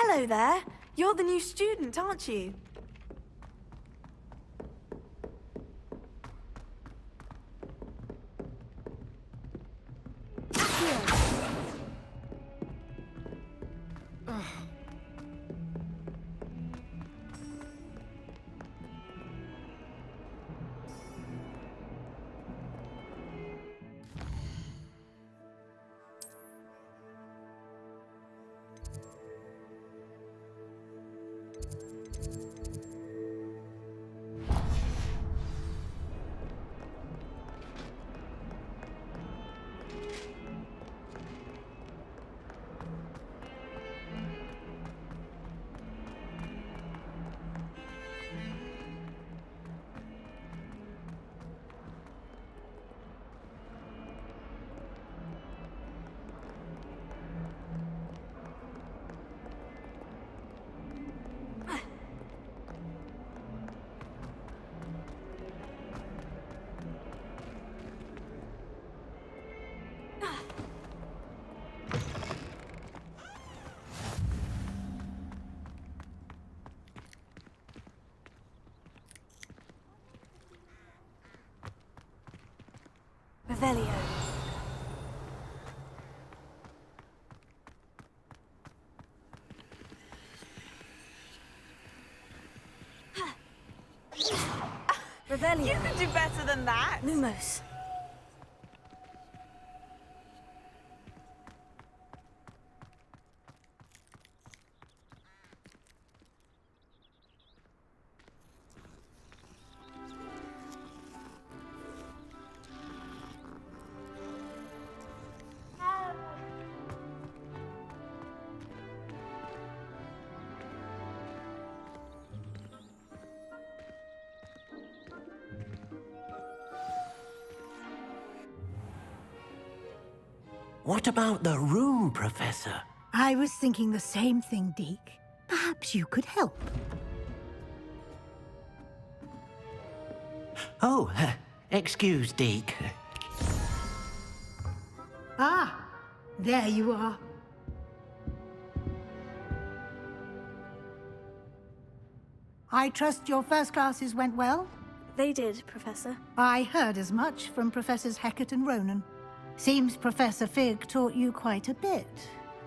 Hello there. You're the new student, aren't you? Revelio. Revelio. You can do better than that. Lumos. What about the room, Professor? I was thinking the same thing, Deke. Perhaps you could help. Oh, excuse, Deke. Ah, there you are. I trust your first classes went well? They did, Professor. I heard as much from Professors Hecat and Ronan. Seems Professor Fig taught you quite a bit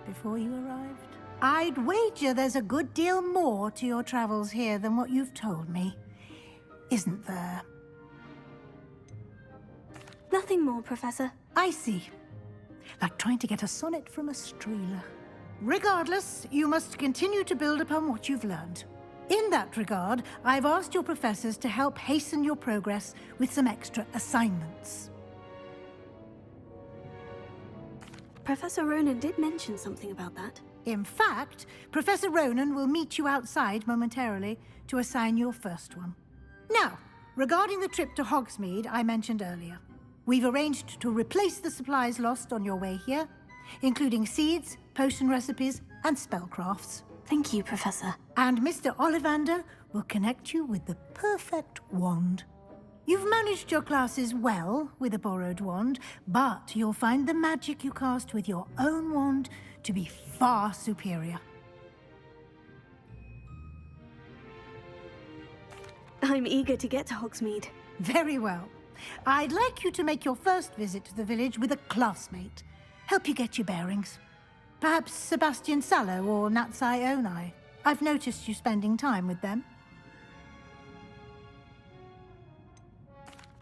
before you arrived. I'd wager there's a good deal more to your travels here than what you've told me. Isn't there? Nothing more, Professor. I see. Like trying to get a sonnet from a streeler. Regardless, you must continue to build upon what you've learned. In that regard, I've asked your professors to help hasten your progress with some extra assignments. Professor Ronan did mention something about that. In fact, Professor Ronan will meet you outside momentarily to assign your first one. Now, regarding the trip to Hogsmeade I mentioned earlier, we've arranged to replace the supplies lost on your way here, including seeds, potion recipes, and spellcrafts. Thank you, Professor. And Mr. Ollivander will connect you with the perfect wand. You've managed your classes well with a borrowed wand, but you'll find the magic you cast with your own wand to be far superior. I'm eager to get to Hogsmeade. Very well. I'd like you to make your first visit to the village with a classmate. Help you get your bearings. Perhaps Sebastian Sallow or Natsai Onai. I've noticed you spending time with them.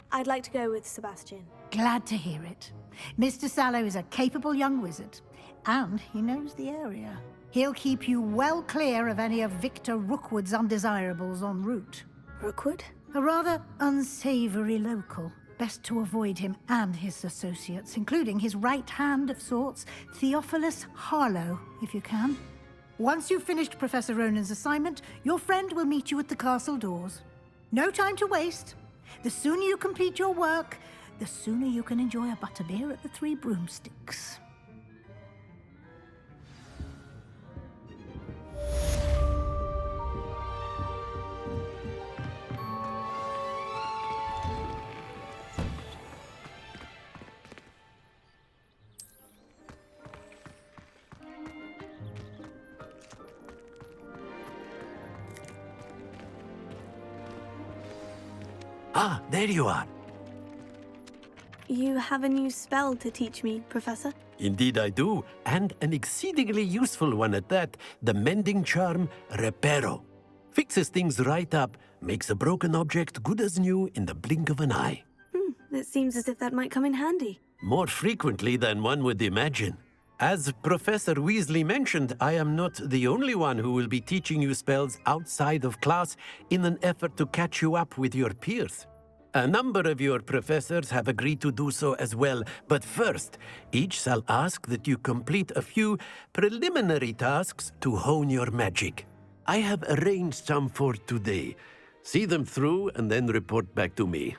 I'd like to go with Sebastian. Glad to hear it. Mr. Sallow is a capable young wizard, and he knows the area. He'll keep you well clear of any of Victor Rookwood's undesirables en route. Rookwood? A rather unsavory local. Best to avoid him and his associates, including his right hand of sorts, Theophilus Harlow, if you can. Once you've finished Professor Ronan's assignment, your friend will meet you at the castle doors. No time to waste. The sooner you complete your work, the sooner you can enjoy a butterbeer at the Three Broomsticks. Ah, there you are. You have a new spell to teach me, Professor? Indeed I do, and an exceedingly useful one at that. The mending charm, Reparo. Fixes things right up, makes a broken object good as new in the blink of an eye. It seems as if that might come in handy. More frequently than one would imagine. As Professor Weasley mentioned, I am not the only one who will be teaching you spells outside of class in an effort to catch you up with your peers. A number of your professors have agreed to do so as well, but first, each shall ask that you complete a few preliminary tasks to hone your magic. I have arranged some for today. See them through and then report back to me.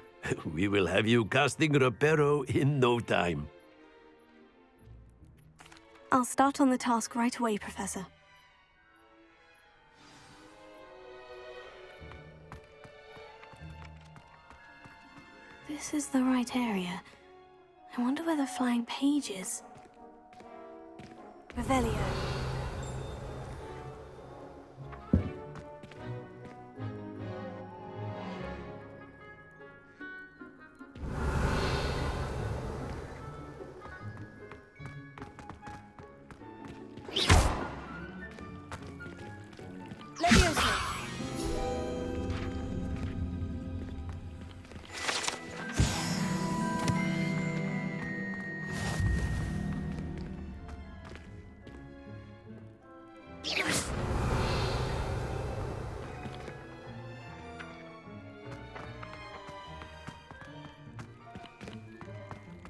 We will have you casting Reparo in no time. I'll start on the task right away, Professor. This is the right area. I wonder where the flying page is. Revelio.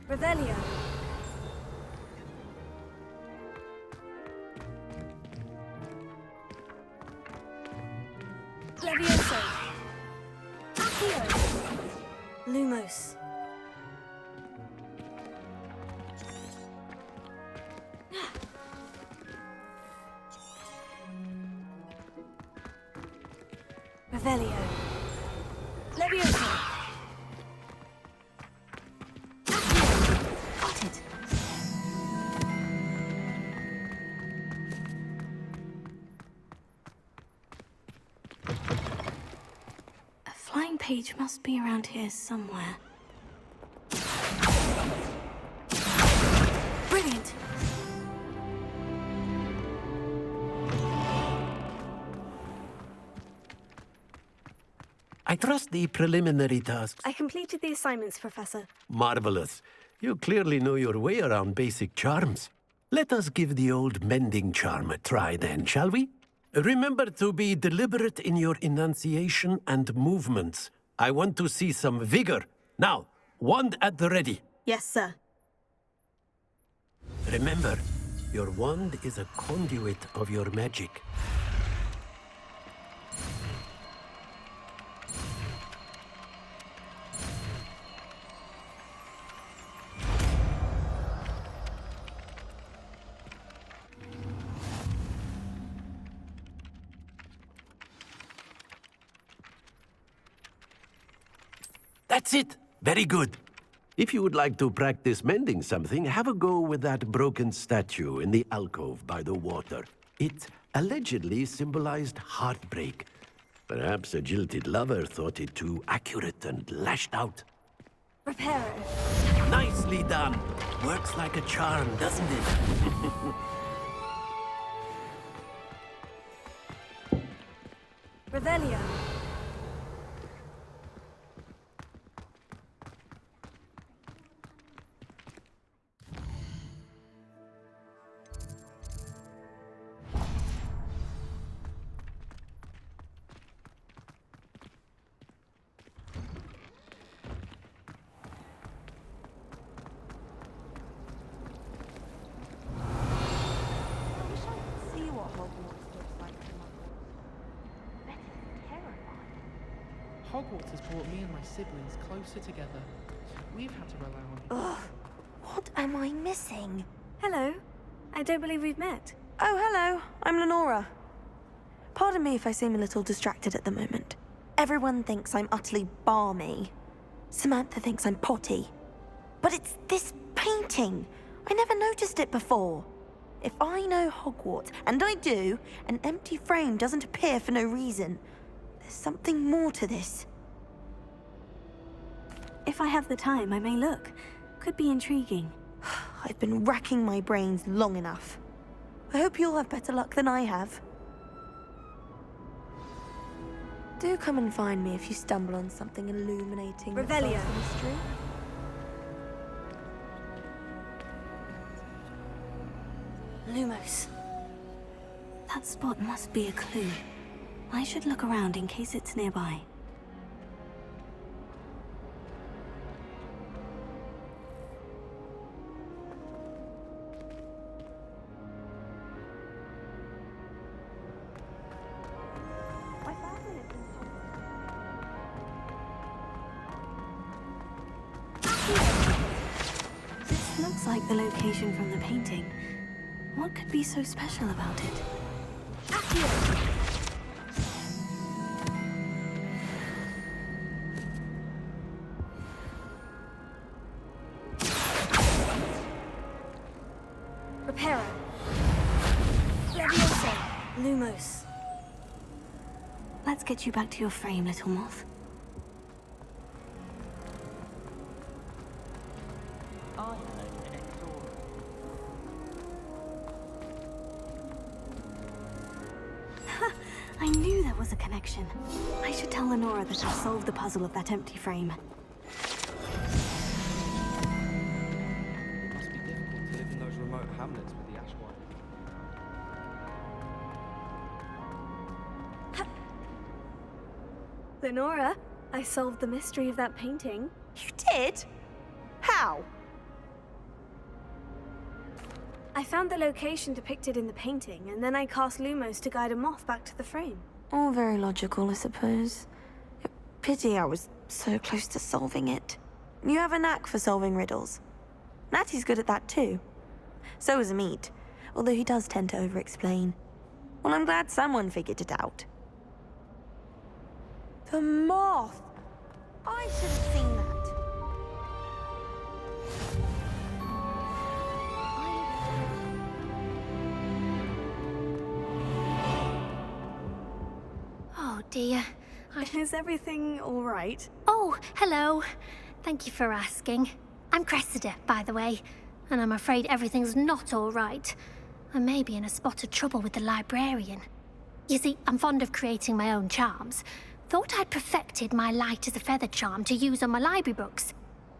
Revelio. Levioso. Accio. Lumos. Revelio. Levioso. Got it. A flying page must be around here somewhere. Brilliant. I trust the preliminary tasks. I completed the assignments, Professor. Marvelous. You clearly know your way around basic charms. Let us give the old mending charm a try then, shall we? Remember to be deliberate in your enunciation and movements. I want to see some vigor. Now, wand at the ready. Yes, sir. Remember, your wand is a conduit of your magic. That's it. Very good. If you would like to practice mending something, have a go with that broken statue in the alcove by the water. It allegedly symbolized heartbreak. Perhaps a jilted lover thought it too accurate and lashed out. Reparo. Nicely done. Works like a charm, doesn't it? Revelio. See what Hogwarts looks like from up there. That is terrifying. Hogwarts has brought me and my siblings closer together. We've had to rely on... Ugh, what am I missing? Hello. I don't believe we've met. Oh, hello. I'm Lenora. Pardon me if I seem a little distracted at the moment. Everyone thinks I'm utterly balmy. Samantha thinks I'm potty. But it's this painting. I never noticed it before. If I know Hogwarts, and I do, an empty frame doesn't appear for no reason. There's something more to this. If I have the time, I may look. Could be intriguing. I've been racking my brains long enough. I hope you'll have better luck than I have. Do come and find me if you stumble on something illuminating that solves Revelio. the mystery. Lumos. That spot must be a clue. I should look around in case it's nearby. This looks like the location from the painting. What could be so special about it? Reparo. Leviosa. Lumos. Let's get you back to your frame, little moth. I knew there was a connection. I should tell Lenora that I've solved the puzzle of that empty frame. It must be difficult to live in those remote hamlets with the ash wipe. Lenora, I solved the mystery of that painting. You did? How? I found the location depicted in the painting, and then I cast Lumos to guide a moth back to the frame. All very logical, I suppose. Pity I was so close to solving it. You have a knack for solving riddles. Natty's good at that too. So is Amit, although he does tend to over-explain. Well, I'm glad someone figured it out. The moth! I should have seen that. Oh dear. Is everything all right? Oh, hello. Thank you for asking. I'm Cressida, by the way, and I'm afraid everything's not all right. I may be in a spot of trouble with the librarian. You see, I'm fond of creating my own charms. Thought I'd perfected my light as a feather charm to use on my library books.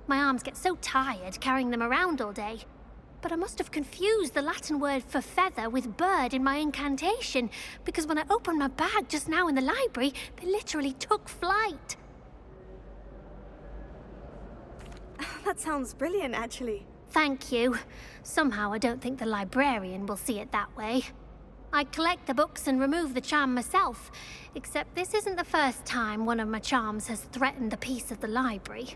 My arms get so tired carrying them around all day. But I must have confused the Latin word for feather with bird in my incantation, because when I opened my bag just now in the library, they literally took flight. That sounds brilliant, actually. Thank you. Somehow I don't think the librarian will see it that way. I collect the books and remove the charm myself, except this isn't the first time one of my charms has threatened the peace of the library.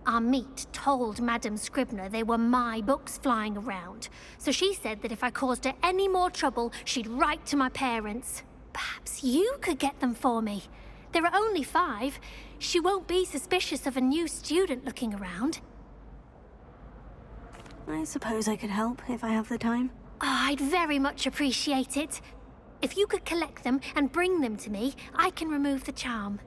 Amit told Madame Scribner they were my books flying around, so she said that if I caused her any more trouble, she'd write to my parents. Perhaps you could get them for me. There are only 5. She won't be suspicious of a new student looking around. I suppose I could help if I have the time. Oh, I'd very much appreciate it. If you could collect them and bring them to me, I can remove the charm.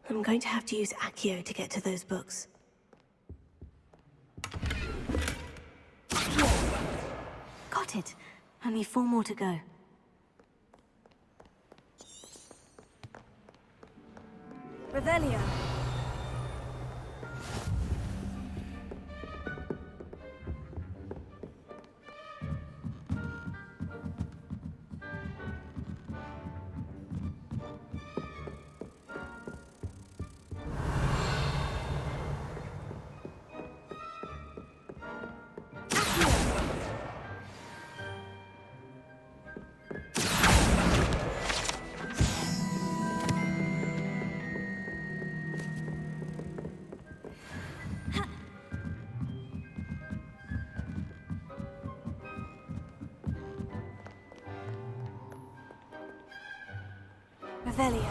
I'm going to have to use Accio to get to those books. Got it. Only 4 more to go. Revelio. Revelio.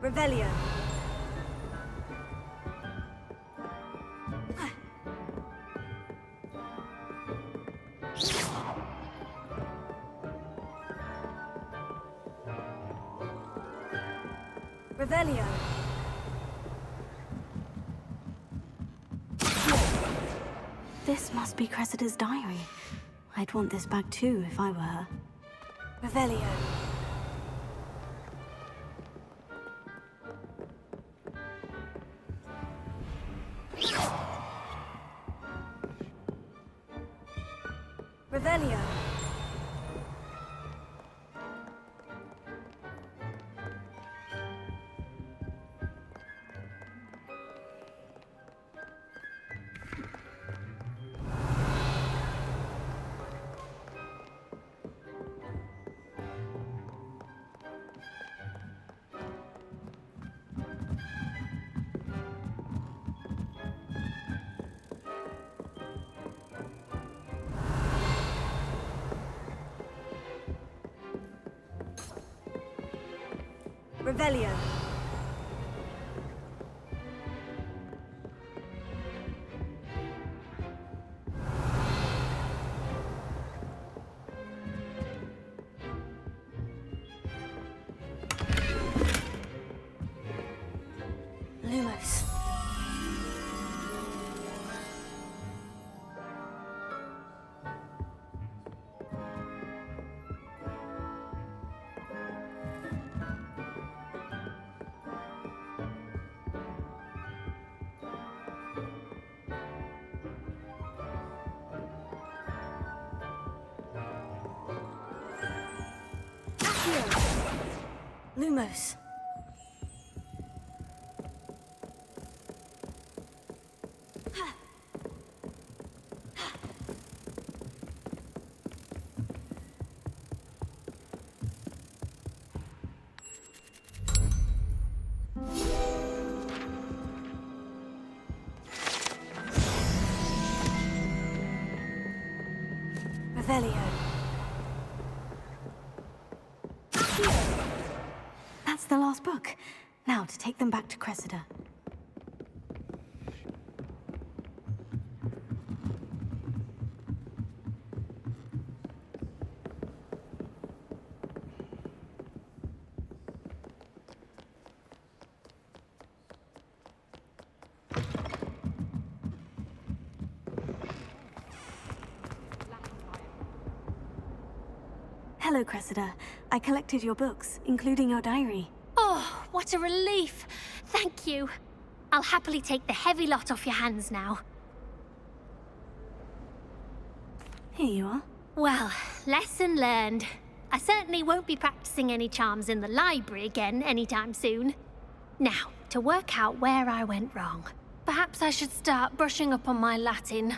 Revelio. Revelio. This must be Cressida's diary. I'd want this back too if I were her. Revelio. Revelio. Revelio. Lumos. Lumos. Revelio. That's the last book. Now to take them back to Cressida. Hello, Cressida. I collected your books, including your diary. Oh, what a relief. Thank you. I'll happily take the heavy lot off your hands now. Here you are. Well, lesson learned. I certainly won't be practicing any charms in the library again anytime soon. Now, to work out where I went wrong. Perhaps I should start brushing up on my Latin.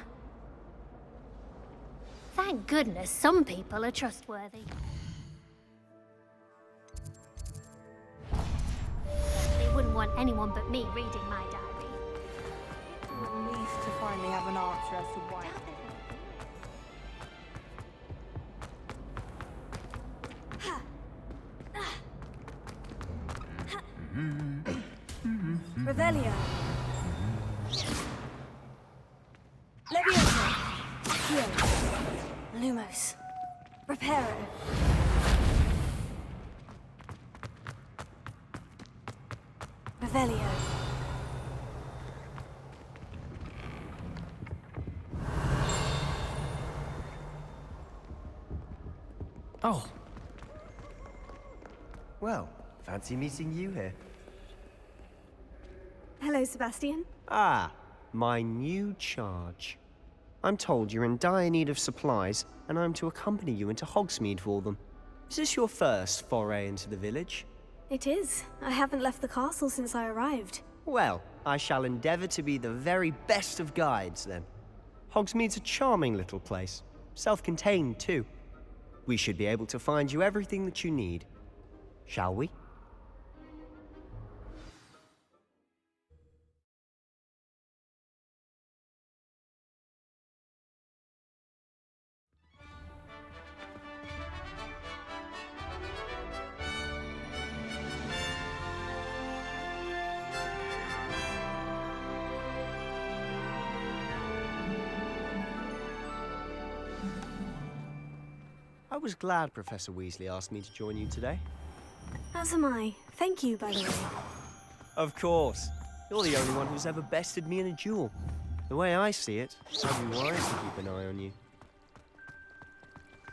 Thank goodness some people are trustworthy. They wouldn't want anyone but me reading my diary. Relief to finally have an answer as to why. Revelio. Levioso. Accio. Lumos. Reparo. Revelio. Oh. Well, fancy meeting you here. Hello, Sebastian. Ah, my new charge. I'm told you're in dire need of supplies, and I'm to accompany you into Hogsmeade for them. Is this your first foray into the village? It is. I haven't left the castle since I arrived. Well, I shall endeavour to be the very best of guides, then. Hogsmeade's a charming little place. Self-contained, too. We should be able to find you everything that you need. Shall we? was glad Professor Weasley asked me to join you today. As am I. Thank you, by the way. Of course. You're the only one who's ever bested me in a duel. The way I see it, I'd be wise to keep an eye on you.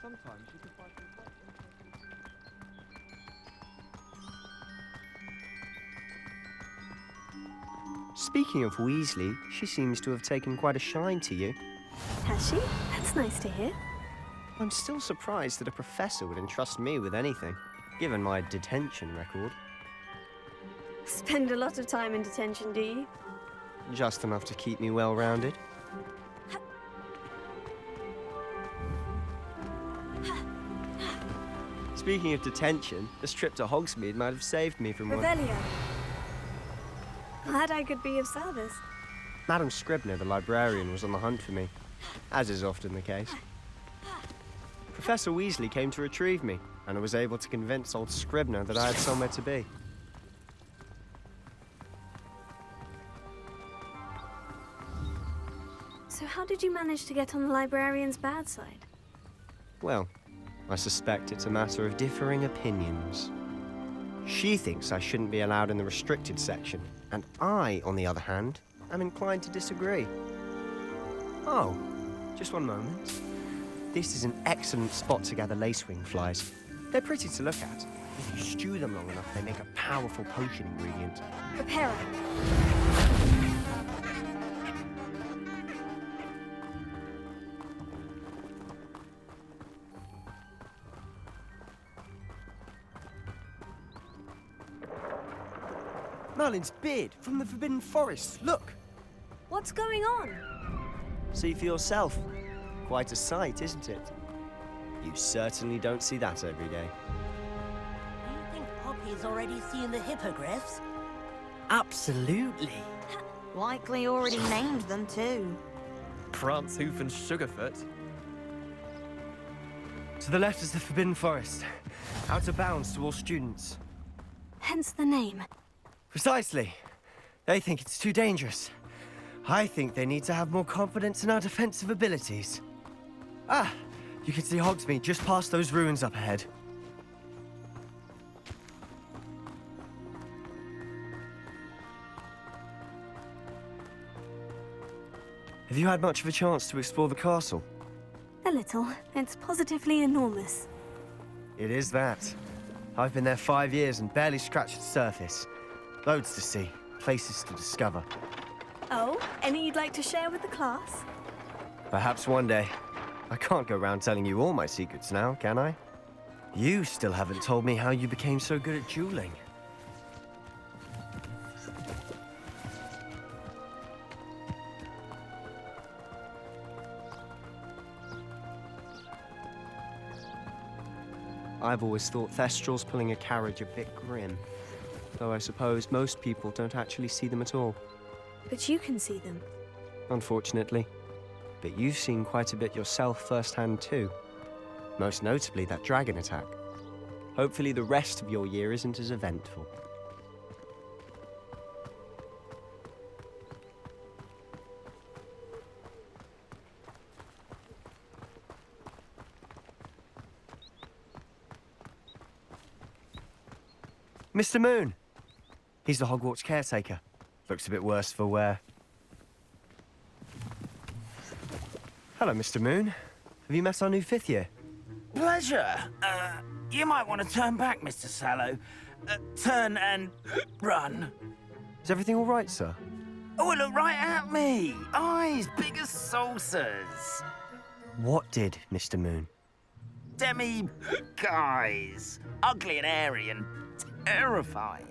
Sometimes you can find things like interesting. Speaking of Weasley, she seems to have taken quite a shine to you. Has she? That's nice to hear. I'm still surprised that a professor would entrust me with anything, given my detention record. Spend a lot of time in detention, do you? Just enough to keep me well-rounded. Speaking of detention, this trip to Hogsmeade might have saved me from one. Revelio. Glad I could be of service. Madam Scribner, the librarian, was on the hunt for me, as is often the case. Professor Weasley came to retrieve me, and I was able to convince old Scribner that I had somewhere to be. So how did you manage to get on the librarian's bad side? Well, I suspect it's a matter of differing opinions. She thinks I shouldn't be allowed in the restricted section, and I, on the other hand, am inclined to disagree. Oh, just one moment. This is an excellent spot to gather lacewing flies. They're pretty to look at. If you stew them long enough, they make a powerful potion ingredient. Prepare. Merlin's beard from the Forbidden Forest. Look! What's going on? See for yourself. Quite a sight, isn't it? You certainly don't see that every day. Do you think Poppy's already seen the hippogriffs? Absolutely. Likely already named them too. Prance, Hoof, and Sugarfoot. To the left is the Forbidden Forest. Out of bounds to all students. Hence the name. Precisely. They think it's too dangerous. I think they need to have more confidence in our defensive abilities. Ah, you can see Hogsmeade just past those ruins up ahead. Have you had much of a chance to explore the castle? A little. It's positively enormous. It is that. I've been there 5 years and barely scratched the surface. Loads to see, places to discover. Oh, any you'd like to share with the class? Perhaps one day. I can't go around telling you all my secrets now, can I? You still haven't told me how you became so good at dueling. I've always thought Thestrals pulling a carriage a bit grim. Though I suppose most people don't actually see them at all. But you can see them. Unfortunately. But you've seen quite a bit yourself firsthand too. Most notably that dragon attack. Hopefully the rest of your year isn't as eventful. Mr. Moon! He's the Hogwarts caretaker. Looks a bit worse for wear. Hello, Mr. Moon. Have you met our new 5th year? Pleasure. You might want to turn back, Mr. Sallow. Turn and run. Is everything all right, sir? Oh, look right at me. Eyes big as saucers. What did, Mr. Moon? Guys. Ugly and airy and terrifying.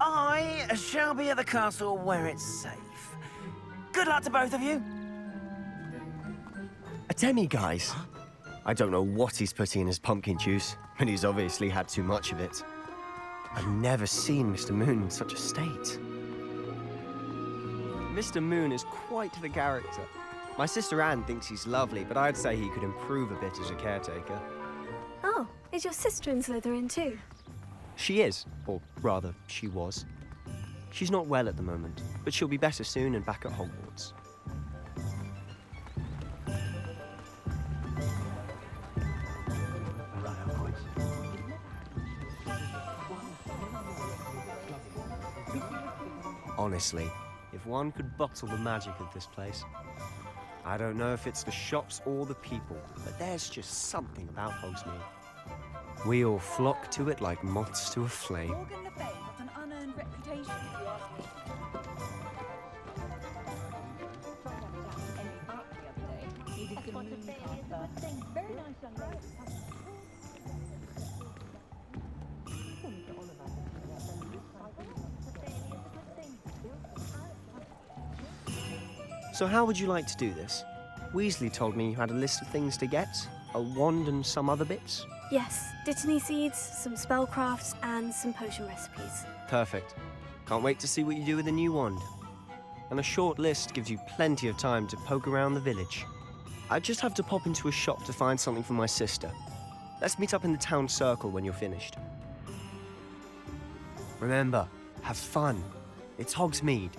I shall be at the castle where it's safe. Good luck to both of you. A demi-guise? I don't know what he's putting in his pumpkin juice, but he's obviously had too much of it. I've never seen Mr. Moon in such a state. Mr. Moon is quite the character. My sister Anne thinks he's lovely, but I'd say he could improve a bit as a caretaker. Oh, is your sister in Slytherin too? She is, or rather, she was. She's not well at the moment, but she'll be better soon and back at Hogwarts. Honestly, if one could bottle the magic of this place. I don't know if it's the shops or the people, but there's just something about Hogsmeade. We all flock to it like moths to a flame. Morgan Le Fay got an unearned reputation, if you ask me. Very nice young lady. So how would you like to do this? Weasley told me you had a list of things to get, a wand and some other bits. Yes, dittany seeds, some spellcrafts, and some potion recipes. Perfect. Can't wait to see what you do with the new wand. And a short list gives you plenty of time to poke around the village. I just have to pop into a shop to find something for my sister. Let's meet up in the town circle when you're finished. Remember, have fun. It's Hogsmeade.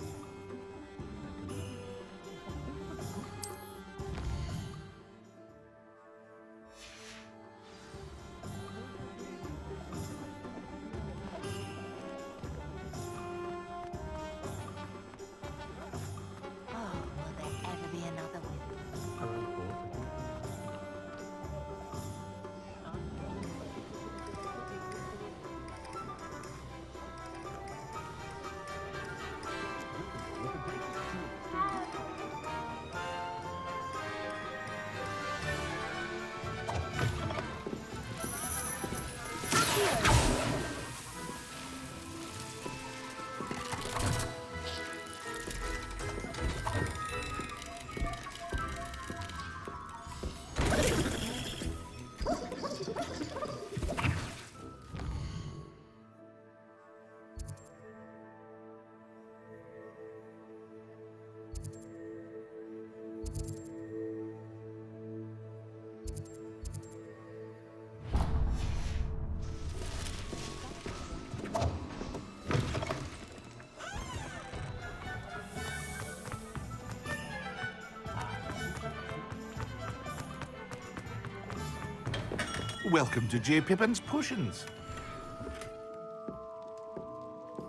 Welcome to J. Pippin's Potions.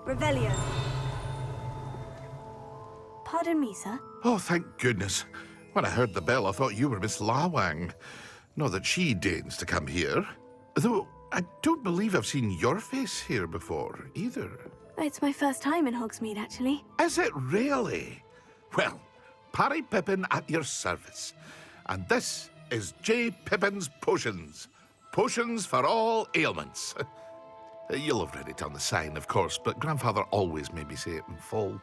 Revelio. Pardon me, sir. Oh, thank goodness. When I heard the bell, I thought you were Miss Lawang. Not that she deigns to come here. Though I don't believe I've seen your face here before, either. It's my first time in Hogsmeade, actually. Is it really? Well, Parry Pippin at your service. And this is J. Pippin's Potions. Potions for all ailments. You'll have read it on the sign, of course, but Grandfather always made me say it in full.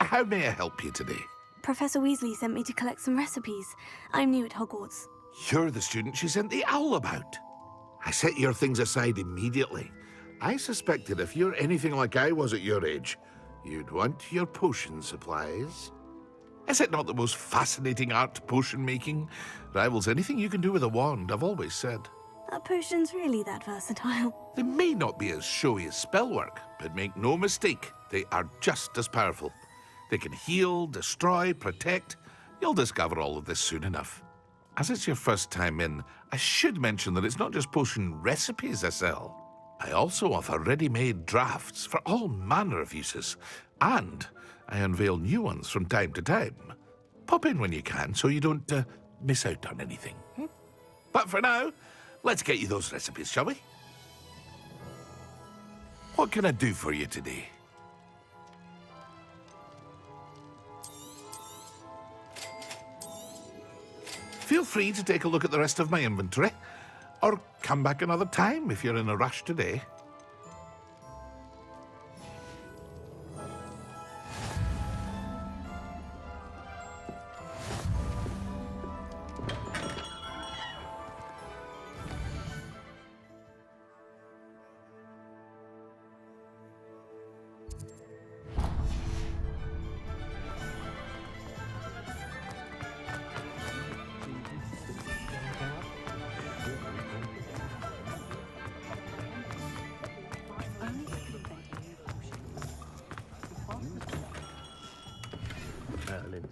How may I help you today? Professor Weasley sent me to collect some recipes. I'm new at Hogwarts. You're the student she sent the owl about. I set your things aside immediately. I suspected if you're anything like I was at your age, you'd want your potion supplies. Is it not the most fascinating art, potion making? Rivals anything you can do with a wand, I've always said. Are potions really that versatile? They may not be as showy as spellwork, but make no mistake, they are just as powerful. They can heal, destroy, protect. You'll discover all of this soon enough. As it's your first time in, I should mention that it's not just potion recipes I sell. I also offer ready-made drafts for all manner of uses, and I unveil new ones from time to time. Pop in when you can so you don't miss out on anything. But for now, let's get you those recipes, shall we? What can I do for you today? Feel free to take a look at the rest of my inventory, or come back another time if you're in a rush today.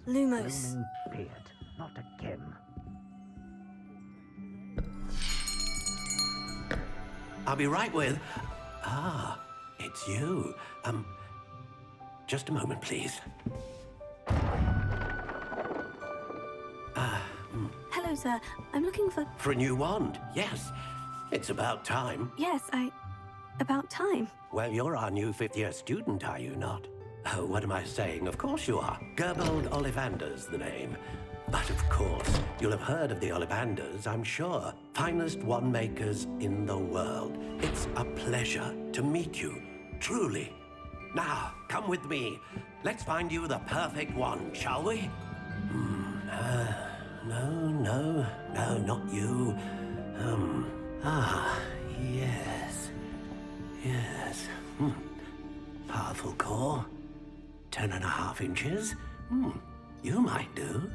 Lumos. Beard, not again. I'll be right with... Ah, it's you. just a moment, please. Hello, sir. I'm looking for... For a new wand, yes. It's about time. Yes, about time. Well, you're our new fifth-year student, are you not? Oh, what am I saying? Of course you are. Gerbold Ollivander's the name. But of course, you'll have heard of the Ollivanders, I'm sure. Finest wand makers in the world. It's a pleasure to meet you, truly. Now, come with me. Let's find you the perfect wand, shall we? No, not you. Yes. Powerful core. 10.5 inches. You might do.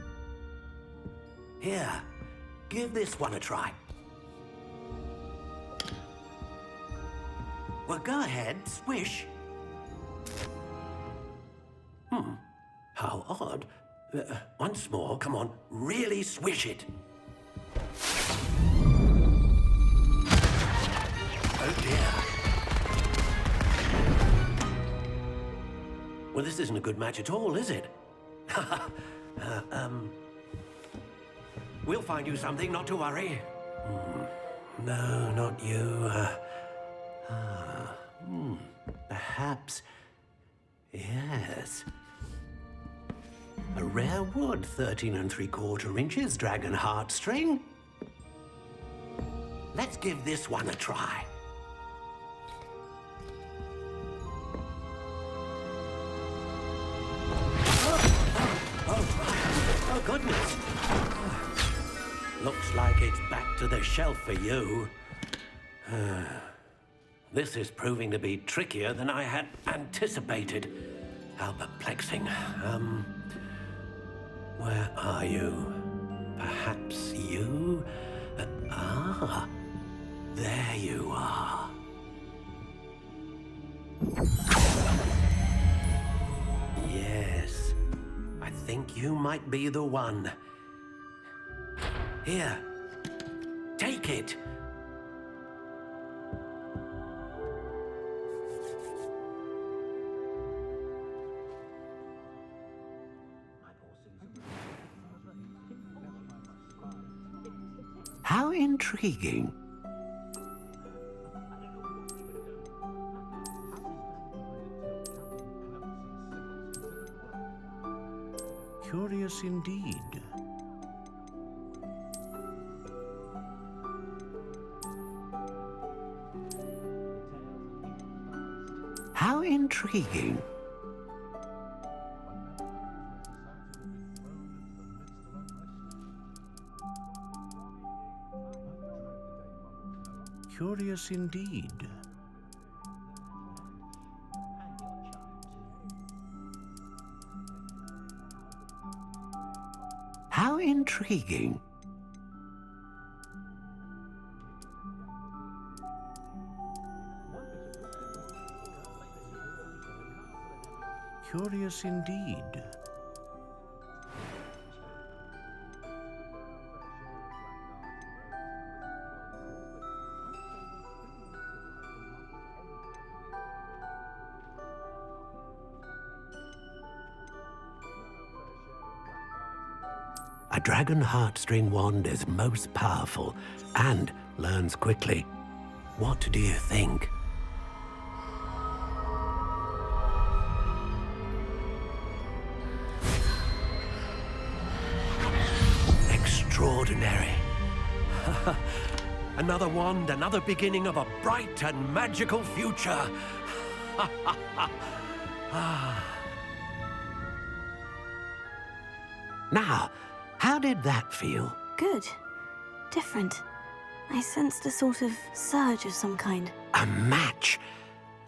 Here, give this one a try. Well, go ahead, swish. How odd. Once more, come on, really swish it. Oh dear. Well, this isn't a good match at all, is it? We'll find you something, not to worry. No, not you. Perhaps... Yes. A rare wood, 13 3/4 inches, dragon heartstring. Let's give this one a try. Oh, goodness. Looks like it's back to the shelf for you. This is proving to be trickier than I had anticipated. How perplexing. Where are you? Perhaps you? There you are. Yes, I think you might be the one. Here, take it. How intriguing. Curious indeed. How intriguing. Curious indeed. How intriguing. Curious indeed. A dragon heartstring wand is most powerful and learns quickly. What do you think? Extraordinary. Another wand, another beginning of a bright and magical future. Now, how did that feel? Good. Different. I sensed a sort of surge of some kind. A match.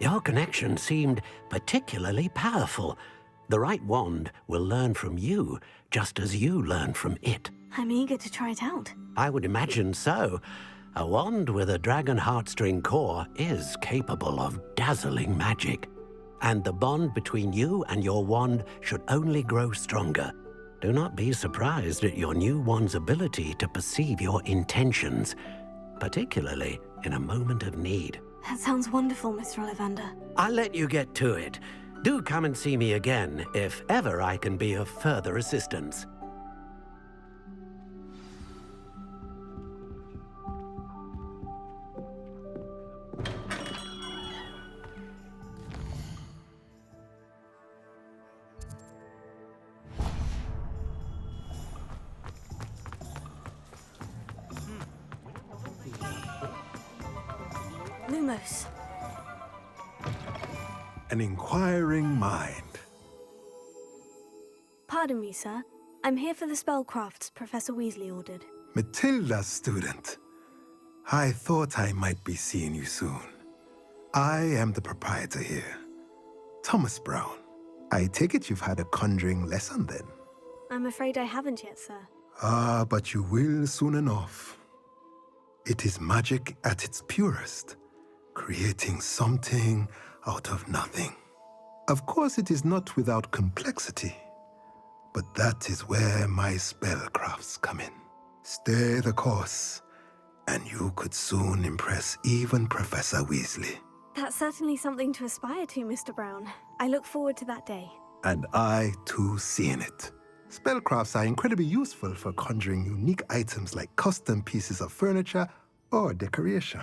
Your connection seemed particularly powerful. The right wand will learn from you, just as you learn from it. I'm eager to try it out. I would imagine so. A wand with a dragon heartstring core is capable of dazzling magic. And the bond between you and your wand should only grow stronger. Do not be surprised at your new wand's ability to perceive your intentions, particularly in a moment of need. That sounds wonderful, Mr. Ollivander. I'll let you get to it. Do come and see me again if ever I can be of further assistance. Lumos. An inquiring mind. Pardon me, sir. I'm here for the spellcrafts Professor Weasley ordered. Matilda's student. I thought I might be seeing you soon. I am the proprietor here, Thomas Brown. I take it you've had a conjuring lesson then? I'm afraid I haven't yet, sir. Ah, but you will soon enough. It is magic at its purest, creating something out of nothing. Of course, it is not without complexity, but that is where my spellcrafts come in. Stay the course, and you could soon impress even Professor Weasley. That's certainly something to aspire to, Mr. Brown. I look forward to that day. And I, too, seeing it. Spellcrafts are incredibly useful for conjuring unique items like custom pieces of furniture or decoration.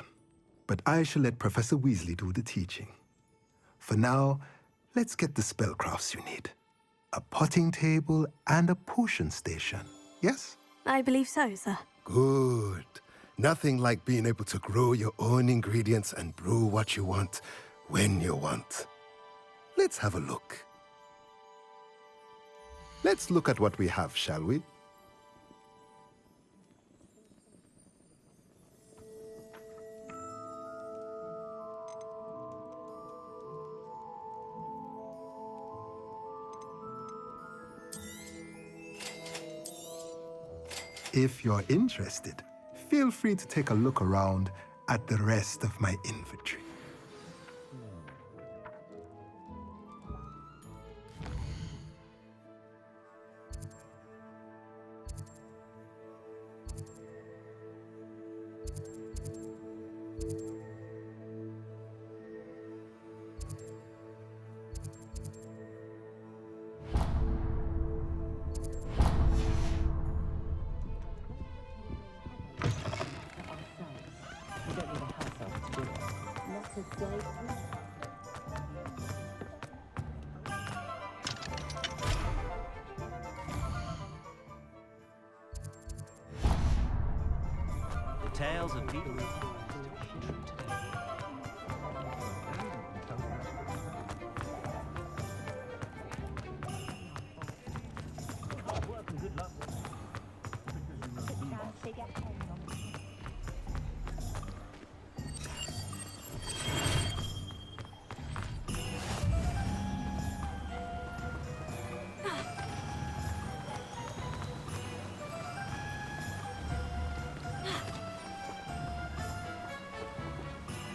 But I shall let Professor Weasley do the teaching. For now, let's get the spellcrafts you need. A potting table and a potion station, yes? I believe so, sir. Good. Nothing like being able to grow your own ingredients and brew what you want when you want. Let's have a look. Let's look at what we have, shall we? If you're interested, feel free to take a look around at the rest of my inventory. Tales of people.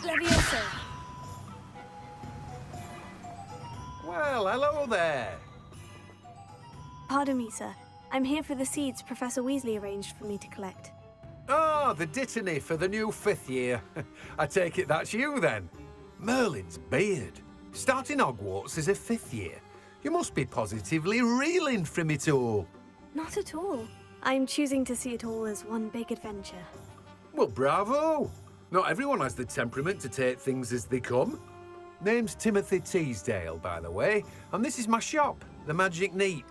Levioso. Well, hello there. Pardon me, sir. I'm here for the seeds Professor Weasley arranged for me to collect. Oh, the dittany for the new 5th year. I take it that's you, then. Merlin's beard. Starting Hogwarts as a 5th year. You must be positively reeling from it all. Not at all. I'm choosing to see it all as one big adventure. Well, bravo. Not everyone has the temperament to take things as they come. Name's Timothy Teasdale, by the way, and this is my shop, the Magic Neep.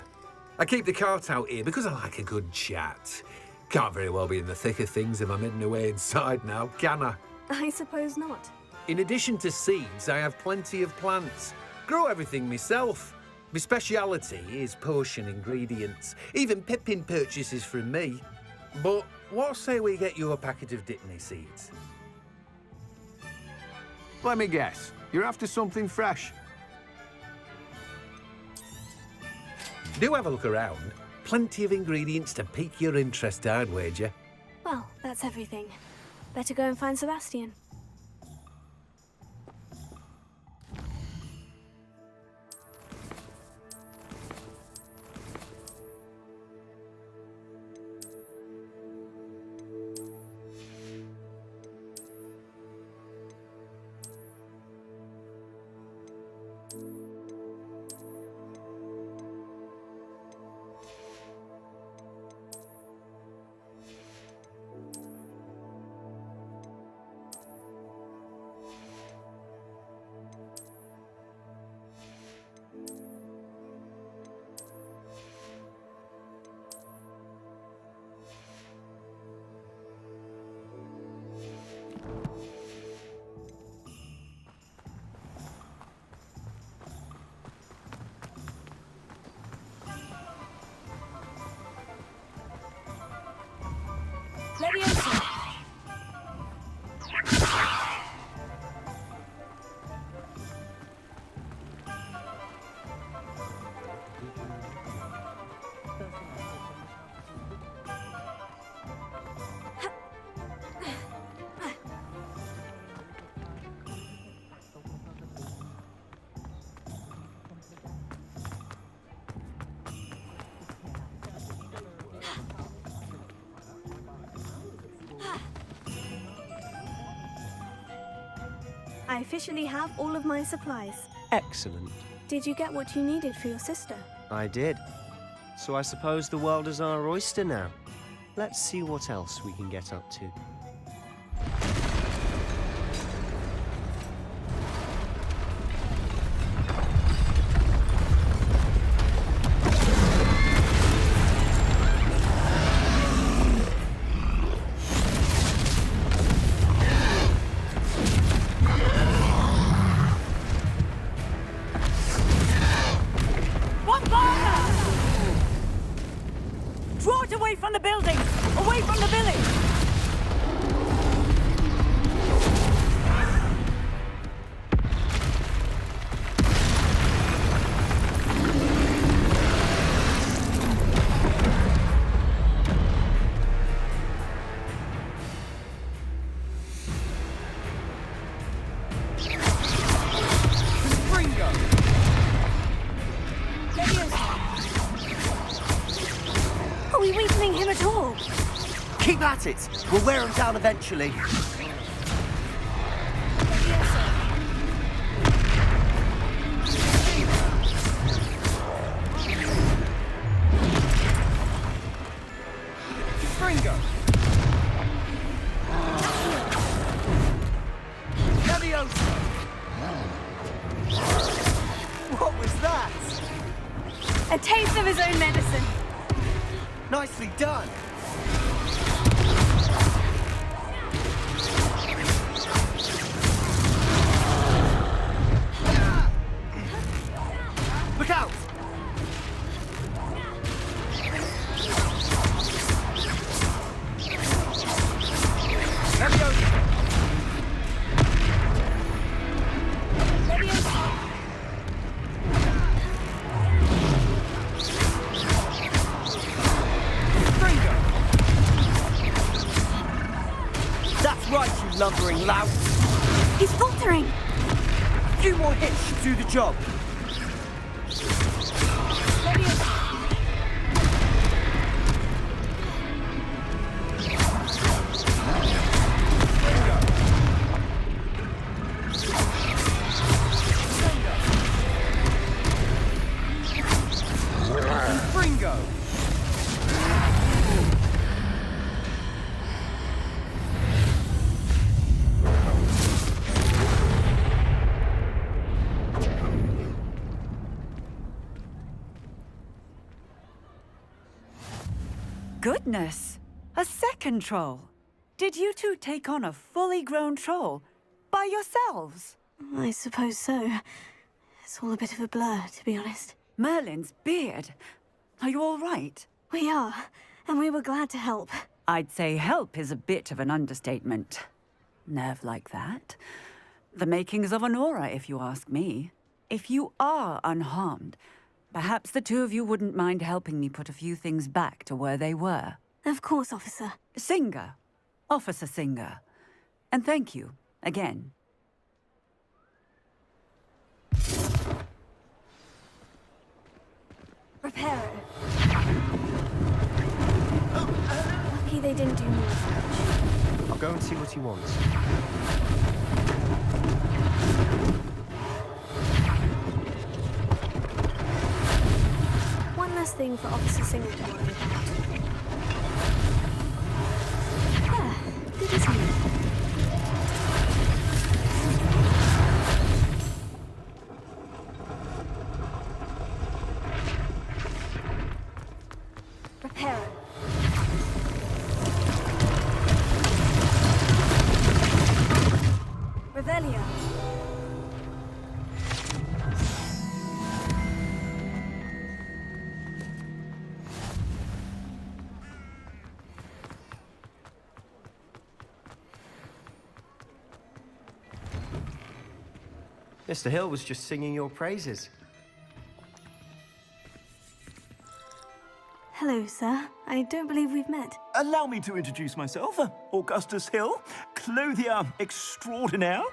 I keep the cart out here because I like a good chat. Can't very well be in the thick of things if I'm hidden away inside now, can I? I suppose not. In addition to seeds, I have plenty of plants. Grow everything myself. My speciality is potion ingredients. Even Pippin purchases from me. But what say we get you a packet of Dittany seeds? Let me guess. You're after something fresh. Do have a look around. Plenty of ingredients to pique your interest, I'd wager. Well, that's everything. Better go and find Sebastian. Leviosa! I officially have all of my supplies. Excellent. Did you get what you needed for your sister? I did. So I suppose the world is our oyster now. Let's see what else we can get up to. Draw it away from the building! Away from the village! Are we weakening him at all? Keep at it! We'll wear him down eventually. Fringo! Leviosa! What was that? A taste of his own medicine. Nicely done! Look out! Leviosa! That's right, you lumbering lout! He's faltering! A few more hits should do the job. Fringo! Goodness! A second troll! Did you two take on a fully grown troll by yourselves? I suppose so. It's all a bit of a blur, to be honest. Merlin's beard. Are you all right? We are, and we were glad to help. I'd say help is a bit of an understatement. Nerve like that. The makings of an aura, if you ask me. If you are unharmed, perhaps the two of you wouldn't mind helping me put a few things back to where they were. Of course, officer. Singer. Officer Singer. And thank you, again. Reparo. Lucky they didn't do more damage. I'll go and see what he wants. One less thing for Officer Singer to worry about. Yeah, good as new. Reparo. Revelio. Mr. Hill was just singing your praises. Hello, sir. I don't believe we've met. Allow me to introduce myself, Augustus Hill, clothier extraordinaire.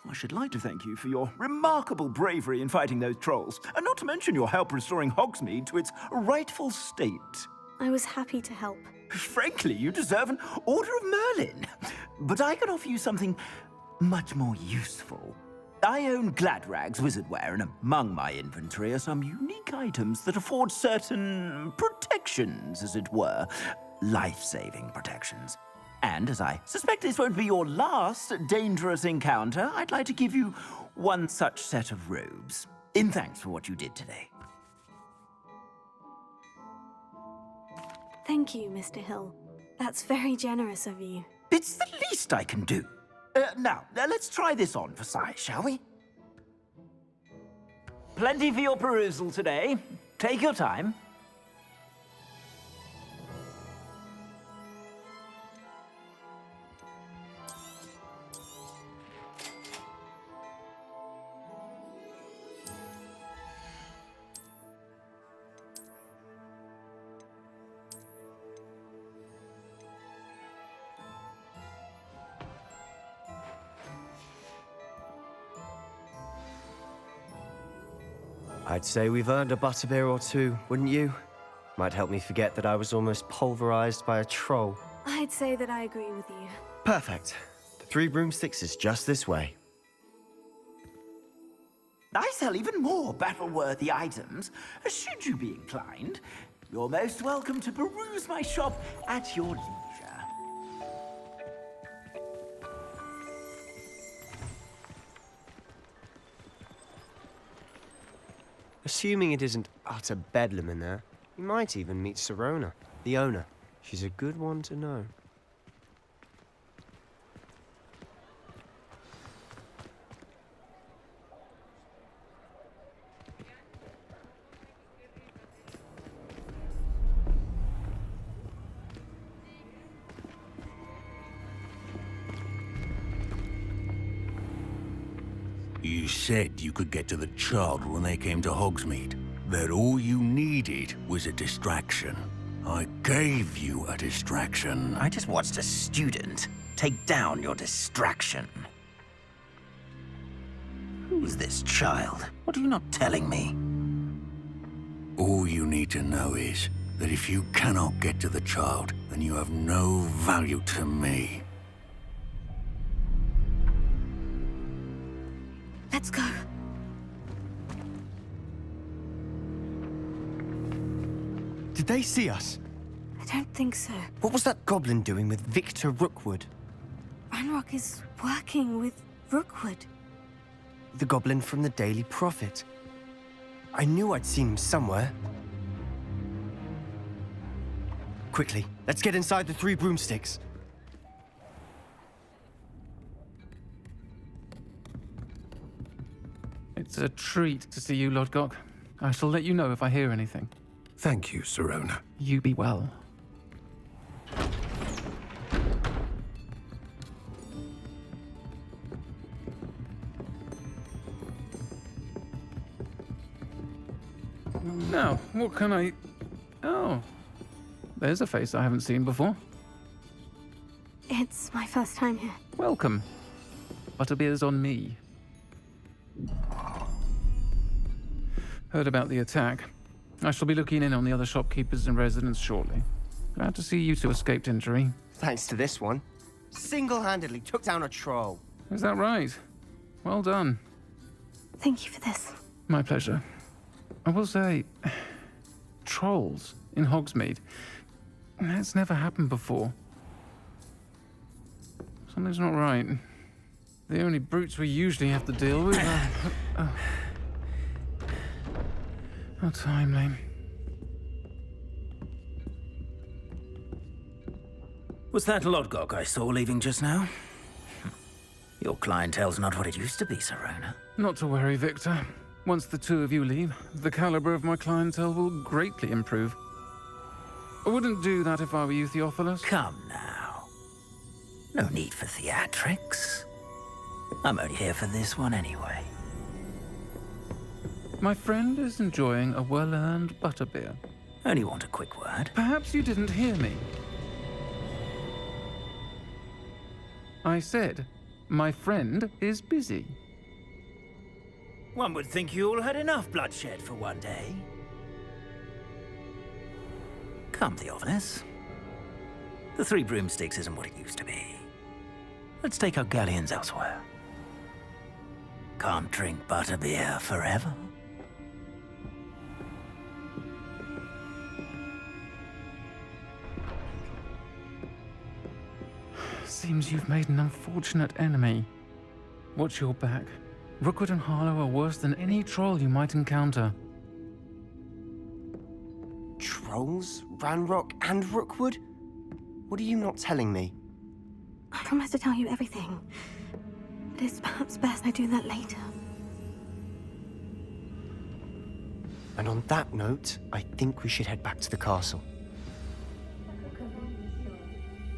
I should like to thank you for your remarkable bravery in fighting those trolls, and not to mention your help restoring Hogsmeade to its rightful state. I was happy to help. Frankly, you deserve an Order of Merlin. But I can offer you something much more useful. I own Gladrag's wizardware, and among my inventory are some unique items that afford certain protections, as it were. Life-saving protections. And as I suspect this won't be your last dangerous encounter, I'd like to give you one such set of robes, in thanks for what you did today. Thank you, Mr. Hill. That's very generous of you. It's the least I can do. Now, let's try this on for size, shall we? Plenty for your perusal today. Take your time. I'd say we've earned a butterbeer or two, wouldn't you? Might help me forget that I was almost pulverized by a troll. I'd say that I agree with you. Perfect. The 3 broomsticks is just this way. I sell even more battle-worthy items. Should you be inclined, you're most welcome to peruse my shop at your leisure. Assuming it isn't utter bedlam in there, you might even meet Sirona, the owner. She's a good one to know. You said you could get to the child when they came to Hogsmeade. That all you needed was a distraction. I gave you a distraction. I just watched a student take down your distraction. Who's this child? What are you not telling me? All you need to know is that if you cannot get to the child, then you have no value to me. Let's go. Did they see us? I don't think so. What was that goblin doing with Victor Rookwood? Ranrock is working with Rookwood. The goblin from the Daily Prophet. I knew I'd seen him somewhere. Quickly, let's get inside the 3 broomsticks. It's a treat to see you, Lodgok. I shall let you know if I hear anything. Thank you, Sirona. You be well. Now, what can I... Oh, there's a face I haven't seen before. It's my first time here. Welcome. Butterbeer's on me. Heard about the attack. I shall be looking in on the other shopkeepers and residents shortly. Glad to see you two escaped injury. Thanks to this one. Single-handedly took down a troll. Is that right? Well done. Thank you for this. My pleasure. I will say, trolls in Hogsmeade. That's never happened before. Something's not right. The only brutes we usually have to deal with are... How timely. Was that Lodgok I saw leaving just now? Your clientele's not what it used to be, Sirona. Not to worry, Victor. Once the 2 of you leave, the caliber of my clientele will greatly improve. I wouldn't do that if I were you, Theophilus. Come now. No need for theatrics. I'm only here for this one anyway. My friend is enjoying a well-earned butterbeer. Only want a quick word. Perhaps you didn't hear me. I said, my friend is busy. One would think you all had enough bloodshed for one day. Come, Theophilus. The Three Broomsticks isn't what it used to be. Let's take our galleons elsewhere. Can't drink butterbeer forever. Seems you've made an unfortunate enemy. Watch your back. Rookwood and Harlow are worse than any troll you might encounter. Trolls? Ranrock and Rookwood? What are you not telling me? I promise to tell you everything. But it's perhaps best I do that later. And on that note, I think we should head back to the castle.